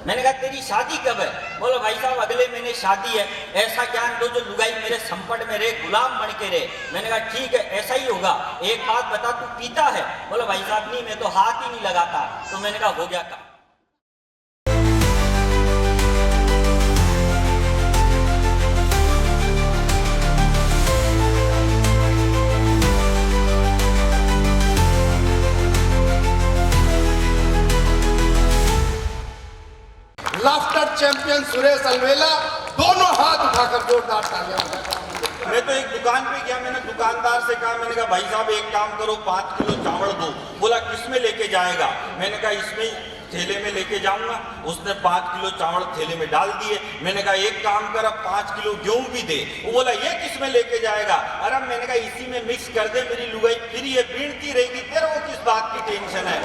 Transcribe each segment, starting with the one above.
मैंने कहा तेरी शादी कब है? बोला भाई साहब अगले महीने शादी है, ऐसा ज्ञान दो जो लुगाई मेरे संपट में रहे, गुलाम बन के रहे। मैंने कहा ठीक है ऐसा ही होगा। एक बात बता तू पीता है? बोला भाई साहब नहीं, मैं तो हाथ ही नहीं लगाता। तो मैंने कहा हो गया काम। लाफ्टर चैंपियन सुरेश अलवेला, दोनों हाथ उठाकर जोरदार तालियां बजाएं। मैं तो एक दुकान पे गया, मैंने दुकानदार से कहा, मैंने कहा भाई साहब एक काम करो 5 किलो चावल दो। बोला किस में लेके जाएगा? मैंने कहा इसमें थैले में लेके जाऊंगा। उसने 5 किलो चावल थैले में डाल दिए। मैंने कहा एक काम कर अब 5 किलो गेहूं भी दे। वो बोला ये किस में लेके जाएगा? अरे मैंने कहा इसी में मिक्स कर दे, मेरी लुगाई फिर ये बीनती रहेगी, तेरे को किस बात की टेंशन है?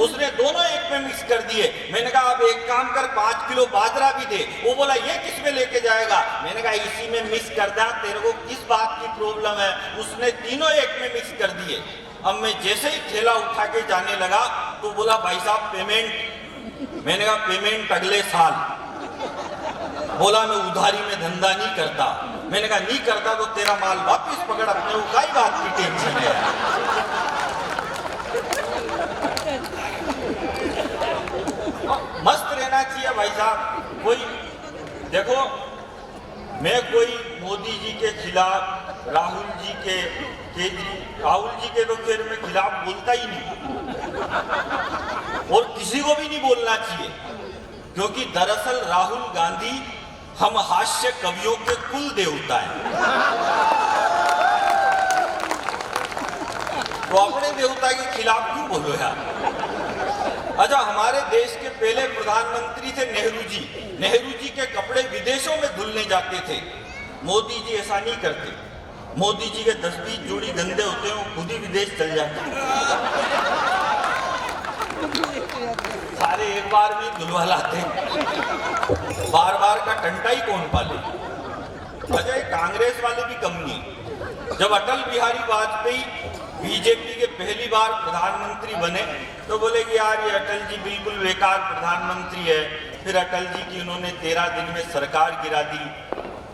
उसने दोनों एक में मिक्स कर दिए। मैंने कहा अब एक काम कर 5 किलो बाजरा भी दे। वो बोला ये किस में लेके जाएगा? मैंने कहा इसी में मिक्स कर दे, तेरे को किस बात की प्रॉब्लम है? उसने तीनों एक में मिक्स कर दिए। अब मैं जैसे ही थैला उठा के जाने लगा तो बोला भाई साहब पेमेंट। मैंने कहा पेमेंट अगले साल। बोला मैं उधारी में धंधा नहीं करता। मैंने कहा नहीं करता तो तेरा माल वापिस पकड़, अपने को कई बात की टेंशन है। मस्त रहना चाहिए भाई साहब। कोई देखो, मैं कोई मोदी जी के खिलाफ, राहुल जी के तो खैर मैं खिलाफ बोलता ही नहीं, और किसी को भी नहीं बोलना चाहिए, क्योंकि दरअसल राहुल गांधी हम हास्य कवियों के कुल देवता हैं। तो अपने देवता के खिलाफ क्यों बोलो यार? अच्छा, हमारे देश के पहले प्रधानमंत्री थे नेहरू जी। नेहरू जी के कपड़े विदेशों में धुलने जाते थे। मोदी जी ऐसा नहीं करते। मोदी जी के 10-20 जोड़ी गंदे होते हैं, वो खुद ही विदेश चल जाते हैं। सारे एक बार भी धुलवा लाते हैं। बार बार का टंटा ही कौन पाले? अच्छा, कांग्रेस वाले भी कम नहीं। जब अटल बिहारी वाजपेयी बीजेपी के पहली बार प्रधानमंत्री बने तो बोले कि यार ये अटल जी बिल्कुल बेकार प्रधानमंत्री है। फिर अटल जी की उन्होंने 13 दिन में सरकार गिरा दी।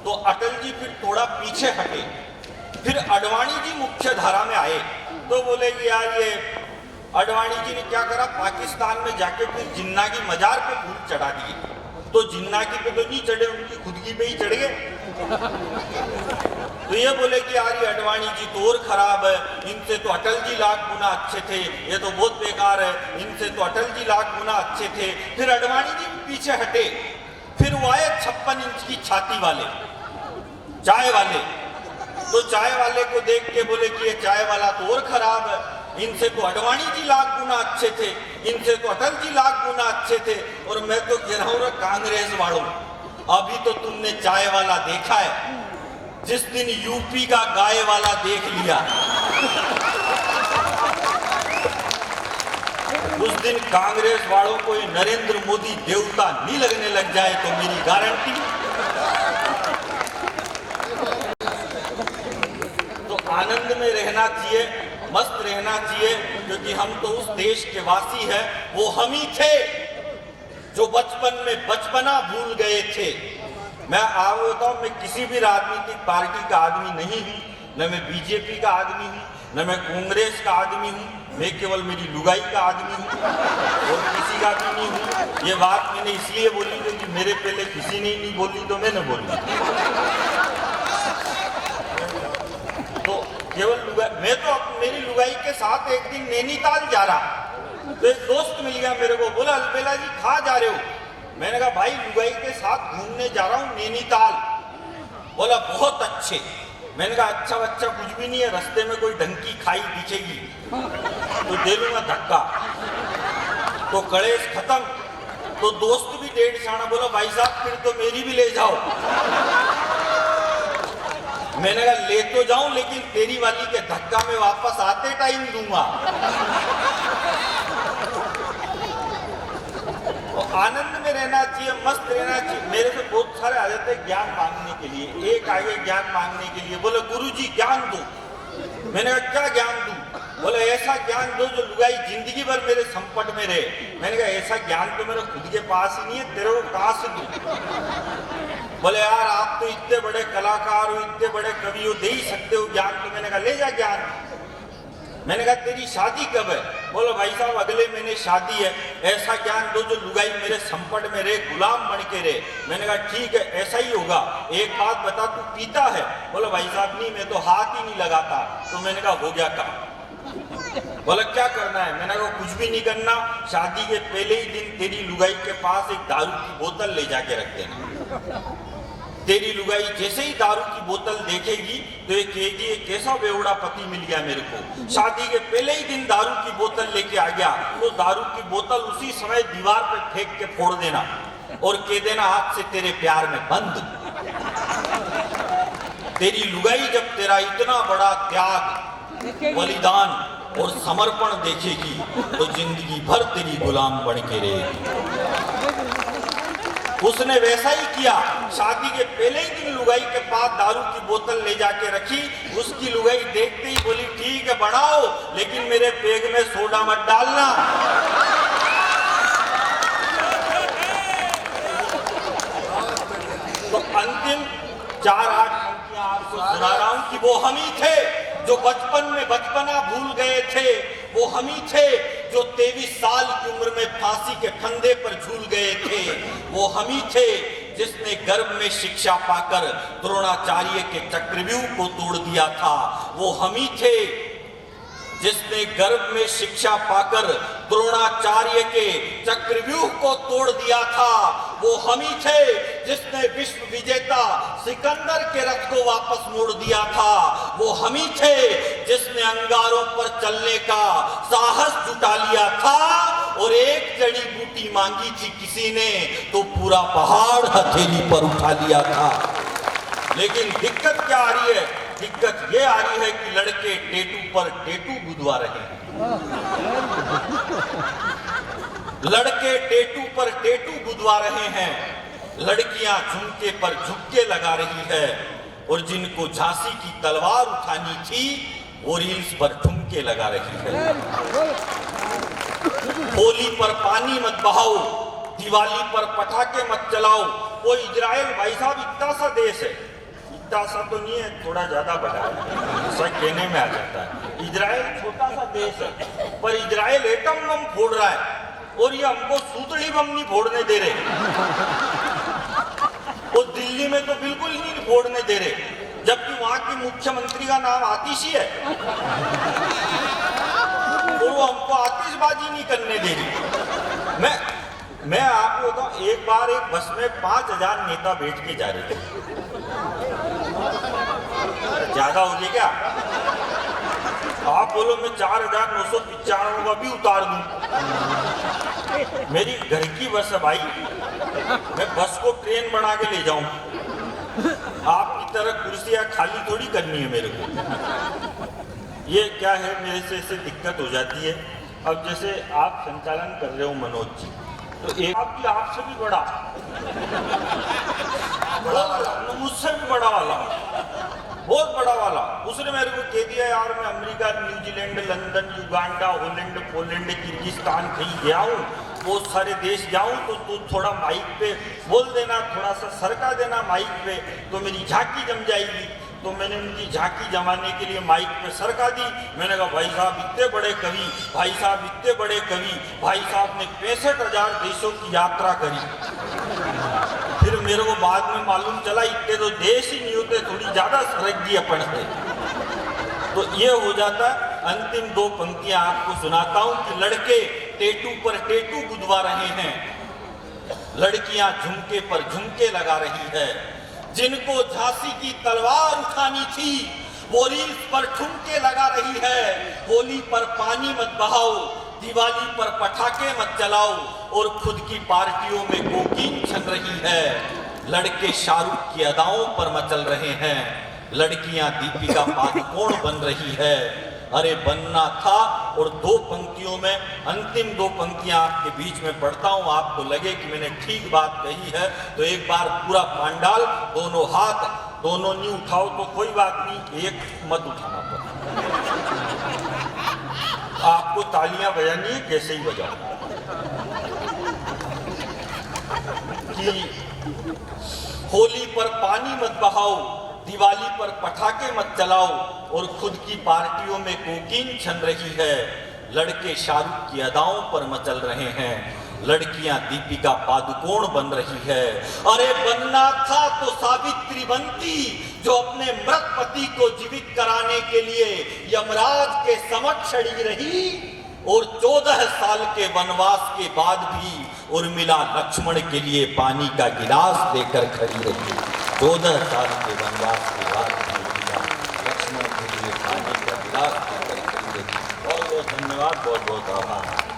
तो अटल जी फिर थोड़ा पीछे हटे, फिर अडवाणी जी मुख्य धारा में आए। तो बोले कि यार ये अडवाणी जी ने क्या करा, पाकिस्तान में जाके फिर जिन्ना की मजार पे फूल चढ़ा दिए। तो जिन्ना की पे तो नहीं चढ़े, उनकी खुद की पे ही चढ़ गए। तो ये बोले कि यार ये अडवाणी जी तो और खराब है, इनसे तो अटल जी लाख गुना अच्छे थे, ये तो बहुत बेकार है, इनसे तो अटल जी लाख गुना अच्छे थे। फिर अडवाणी जी पीछे हटे, फिर वो आए 56 इंच की छाती वाले, चाय वाले। तो चाय वाले को देख के बोले कि ये चाय वाला तो और खराब है, इनसे तो अडवाणी जी लाख गुना अच्छे थे, इनसे तो अटल जी लाख गुना अच्छे थे। और मैं तो कह रहा हूँ कांग्रेस वालों, अभी तो तुमने चाय वाला देखा है, जिस दिन यूपी का गाय वाला देख लिया उस दिन कांग्रेस वालों को ये नरेंद्र मोदी देवता नहीं लगने लग जाए तो मेरी गारंटी। तो आनंद में रहना चाहिए, मस्त रहना चाहिए, क्योंकि हम तो उस देश के वासी हैं। वो हम ही थे जो बचपन में बचपना भूल गए थे। मैं बताऊं, मैं किसी भी राजनीतिक पार्टी का आदमी नहीं हूं, न मैं बीजेपी का आदमी हूं, न मैं कांग्रेस का आदमी हूं। मैं केवल मेरी लुगाई का आदमी हूं और किसी का भी नहीं हूं। ये बात मैंने इसलिए बोली क्योंकि मेरे पहले किसी ने नहीं बोली तो मैंने बोली। तो केवल लुगाई, मैं तो मेरी लुगाई के साथ एक दिन नैनीताल जा रहा, तो एक दोस्त मिल गया मेरे को, बोला अलबेला जी कहाँ जा रहे हो? मैंने कहा भाई लुगाई के साथ घूमने जा रहा हूँ नैनीताल। बोला बहुत अच्छे। मैंने कहा अच्छा बच्चा कुछ भी नहीं है, रास्ते में कोई ढंकी खाई दिखेगी तो दे लूंगा धक्का। तो कलेश खत्म। तो दोस्त भी 1.5 शाना बोला भाई साहब फिर तो मेरी भी ले जाओ। मैंने कहा ले तो जाऊं, लेकिन तेरी वाली के धक्का में वापस आते टाइम दूंगा। तो आनंद में रहना चाहिए, मस्त रहना चाहिए। मेरे से बहुत सारे आ जाते हैं ज्ञान मांगने के लिए। एक आगे ज्ञान मांगने के लिए, बोले गुरुजी ज्ञान दो। मैंने कहा क्या ज्ञान दूं? बोले ऐसा ज्ञान दो जो लुगाई जिंदगी भर मेरे संपट में रहे। मैंने कहा ऐसा ज्ञान तो मेरे खुद के पास ही नहीं है, तेरे को कहां से दूं? बोले यार आप तो इतने बड़े कलाकार हो, इतने बड़े कवि हो, दे ही सकते हो ज्ञान। तो मैंने कहा ले जा ज्ञान। मैंने कहा तेरी शादी कब है? बोलो भाई साहब अगले महीने शादी है, ऐसा ज्ञान दो जो लुगाई मेरे संपट में रहे, गुलाम बन के रहे। मैंने कहा ठीक है ऐसा ही होगा। एक बात बता तू पीता है? बोलो भाई साहब नहीं, मैं तो हाथ ही नहीं लगाता। तो मैंने कहा हो गया काम। बोला क्या करना है? मैंने कहा कुछ भी नहीं करना, शादी के पहले ही दिन तेरी लुगाई के पास एक दारू की बोतल ले जाके रख देना। तेरी लुगाई जैसे ही दारू की बोतल देखेगी तो ये कहेगी ये कैसा बेवड़ा पति मिल गया मेरे को। शादी के पहले ही दिन दारू की बोतल लेके आ गया तो दारू की बोतल उसी समय दीवार पे फेंक के फोड़ देना और कह देना आज से तेरे प्यार में बंद। तेरी लुगाई जब तेरा इतना बड़ा त्याग, बलिदान और समर्पण देखेगी तो जिंदगी भर तेरी गुलाम बन के रहेगी। उसने वैसा ही किया। शादी के पहले ही दिन लुगाई के पास दारू की बोतल ले जाके रखी। उसकी लुगाई देखते ही बोली ठीक है बनाओ, लेकिन मेरे पेग में सोडा मत डालना। तो अंतिम 4-8 पंक्तियां आपको सुना रहा हूं कि वो हम ही थे जो बचपन में बचपना भूल गए थे। वो हम ही थे जो 23 साल की उम्र में फांसी के फंदे पर झूल गए थे। वो हम ही थे जिसने गर्भ में शिक्षा पाकर द्रोणाचार्य के चक्रव्यूह को तोड़ दिया था। वो हम ही थे जिसने गर्भ में शिक्षा पाकर द्रोणाचार्य के चक्रव्यूह को तोड़ दिया था। वो हम ही थे जिसने विश्व विजेता सिकंदर के रथ को वापस मोड़ दिया था। वो हम ही थे जिसने अंगारों पर चलने का साहस जुटा लिया था और एक जड़ी बूटी मांगी थी किसी ने तो पूरा पहाड़ हथेली पर उठा लिया था। लेकिन दिक्कत क्या आ रही है? दिक्कत ये आ रही है कि लड़के टेटू पर टेटू गुदवा रहे हैं। लड़के टेटू पर टेटू गुदवा रहे हैं, लड़कियां झुमके पर झुमके लगा रही है और जिनको झांसी की तलवार उठानी थी वो रील्स पर ठुमके लगा रही है। होली पर पानी मत बहाओ, दिवाली पर पटाखे मत चलाओ। वो इजराइल भाई साहब इतना सा देश है, इतना सा तो नहीं है, थोड़ा ज्यादा बड़ा है, ऐसा कहने में आ जाता है। इजराइल छोटा सा देश है पर इजराइल एटम बम फोड़ रहा है और ये हमको सूतड़ी बम नहीं फोड़ने दे रहे। वो दिल्ली में तो बिल्कुल ही नहीं फोड़ने दे रहे, जबकि वहां की मुख्यमंत्री का नाम आतिशी है और वो हमको आतिशबाजी नहीं करने दे रही। मैं आपको बताऊं, एक बार एक बस में 5000 नेता बैठ के जा रहे थे। ज्यादा हो गया क्या? आप बोलो मैं 4995 का भी उतार दूं। मेरी घर की बस है भाई, मैं बस को ट्रेन बना के ले जाऊं। आपकी तरह कुर्सियां खाली थोड़ी करनी है मेरे को। ये क्या है, मेरे से इससे दिक्कत हो जाती है। अब जैसे आप संचालन कर रहे हो मनोज जी, तो एक आपसे भी बड़ा वाला, मुझसे भी बड़ा वाला, बहुत बड़ा वाला, उसने मेरे को कह दिया यार मैं America, New Zealand, London, Uganda, Holland, Poland, Kyrgyzstan कहीं गया हूँ, बहुत सारे देश जाऊँ तो तू थोड़ा माइक पे बोल देना, थोड़ा सा सरका देना माइक पे, तो मेरी झांकी जम जाएगी। तो मैंने उनकी झांकी जमाने के लिए माइक पे सरका दी। मैंने कहा भाई साहब इतने बड़े कवि, भाई साहब इतने बड़े कवि, भाई साहब ने 65,000 देशों की यात्रा करी। फिर मेरे को बाद में मालूम चला इतने तो देश ही नहीं होते, थोड़ी ज्यादा सरक गई अपन से। तो ये हो जाता। अंतिम 2 पंक्तियां आपको सुनाता हूं कि लड़के टेटू पर टेटू गुदवा रहे हैं, लड़कियां झुमके पर झुमके लगा रही है। जिनको झांसी की तलवार उठानी थी वो रील्स पर ठुमके लगा रही है। होली पर पानी मत बहाओ, दिवाली पर पटाखे मत जलाओ और खुद की पार्टियों में कोकीन छन रही है। लड़के शाहरुख की अदाओं पर मचल रहे हैं, लड़कियां दीपिका पादुकोण बन रही है। अरे बनना था। और 2 पंक्तियों में, अंतिम 2 पंक्तियां आपके बीच में पढ़ता हूं, आपको लगे कि मैंने ठीक बात कही है तो एक बार पूरा पांडाल, दोनों हाथ, दोनों नहीं उठाओ तो कोई बात नहीं, एक मत उठाना पड़ा। आपको तालियां बजानी है, कैसे ही बजाओ। कि होली पर पानी मत बहाओ, दिवाली पर पटाखे मत चलाओ, और खुद की पार्टियों में कोकीन छन रही है। लड़के शाहरुख की अदाओं पर मचल रहे हैं, लड़कियां दीपिका पादुकोण बन रही है। अरे बनना था तो सावित्री बनती, जो अपने मृत पति को जीवित कराने के लिए यमराज के समक्ष खड़ी रही, और 14 साल के वनवास के बाद भी उर्मिला लक्ष्मण के लिए पानी का गिलास लेकर खड़ी रही। 14 साल के वनवास के बाद भी उर्मिला लक्ष्मण के लिए पानी का गिलास लेकर खड़ी रही। बहुत बहुत धन्यवाद, बहुत बहुत आभार।